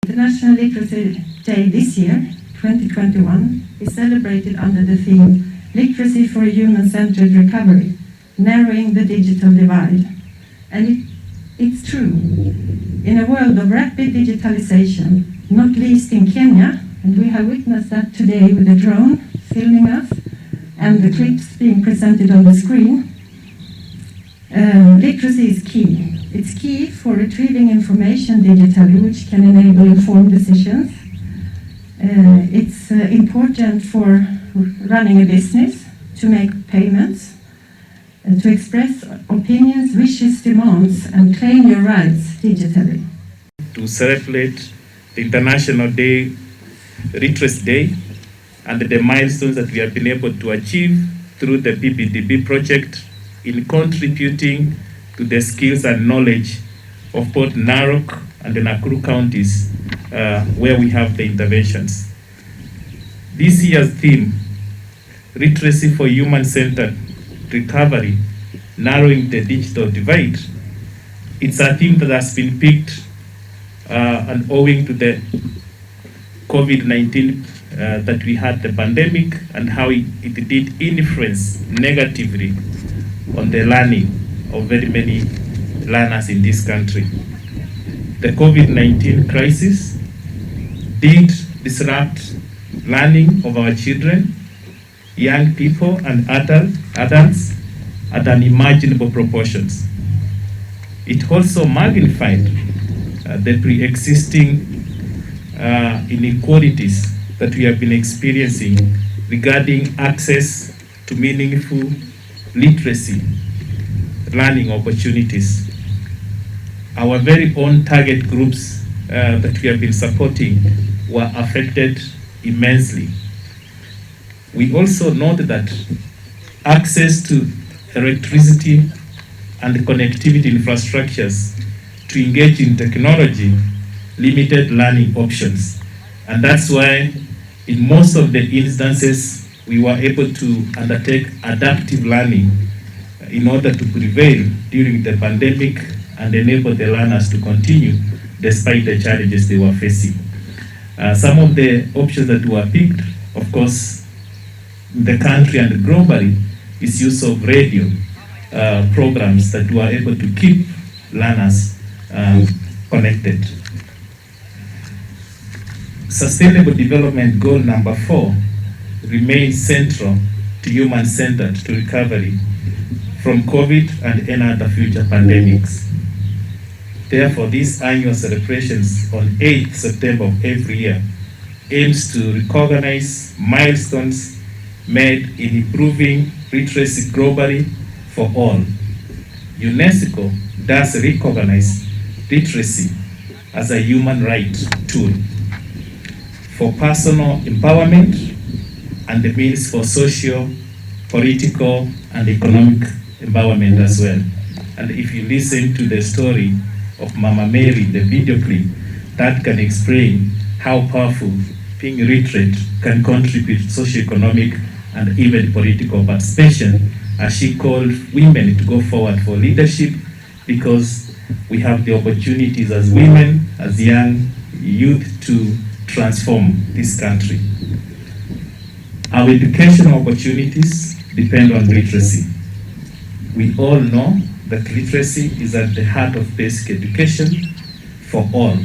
International Literacy Day this year, 2021, is celebrated under the theme Literacy for a Human-Centered Recovery, Narrowing the Digital Divide. And it's true. In a world of rapid digitalization, not least in Kenya, and we have witnessed that today with the drone filming us and the clips being presented on the screen, literacy is key. It's key for retrieving information digitally, which can enable informed decisions. It's important for running a business, to make payments, to express opinions, wishes, demands, and claim your rights digitally. To celebrate the International Literacy Day and the milestones that we have been able to achieve through the PPDB project in contributing to the skills and knowledge of both Narok and the Nakuru counties where we have the interventions. This year's theme, Literacy for Human-Centered Recovery, Narrowing the Digital Divide, it's a theme that has been picked and owing to the COVID-19 that we had, the pandemic, and how it did influence negatively on the learning of very many learners in this country. The COVID-19 crisis did disrupt learning of our children, young people, and adults at unimaginable proportions. It also magnified the pre-existing inequalities that we have been experiencing regarding access to meaningful literacy learning opportunities. Our very own target groups that we have been supporting were affected immensely. We also note that access to electricity and connectivity infrastructures to engage in technology limited learning options. And that's why in most of the instances we were able to undertake adaptive learning in order to prevail during the pandemic and enable the learners to continue despite the challenges they were facing. Some of the options that were picked, of course, in the country and globally, is use of radio programs that were able to keep learners connected. Sustainable Development Goal number 4 remains central to human-centered to recovery from COVID and any other future pandemics. Therefore, these annual celebrations on 8th September of every year aims to recognize milestones made in improving literacy globally for all. UNESCO does recognize literacy as a human right tool for personal empowerment and the means for social, political, and economic empowerment as well. And if you listen to the story of Mama Mary, the video clip, that can explain how powerful being literate can contribute socio-economic and even political participation, as she called women to go forward for leadership, because we have the opportunities as women, as young youth, to transform this country. Our educational opportunities depend on literacy. We all know that literacy is at the heart of basic education for all.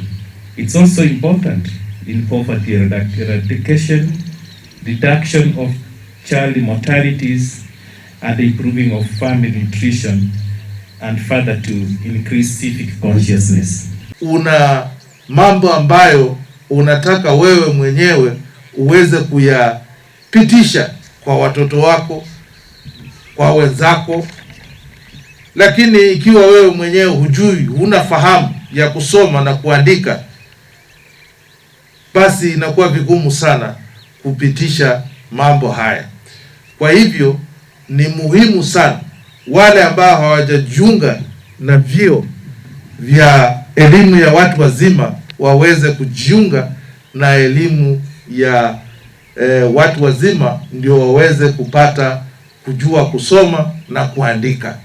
It's also important in poverty eradication, reduction of child mortalities, and improving of family nutrition, and further to increase civic consciousness. Una mambo ambayo unataka wewe mwenyewe uweze kuyapitisha kwa watoto wako, kwa wenzako, lakini ikiwa wewe mwenyewe hujui, huna fahamu ya kusoma na kuandika, basi inakuwa vigumu sana kupitisha mambo haya. Kwa hivyo ni muhimu sana wale ambao hawajajiunga na vyuo vya elimu ya watu wazima waweze kujiunga na elimu ya watu wazima, ndio waweze kupata kujua kusoma na kuandika.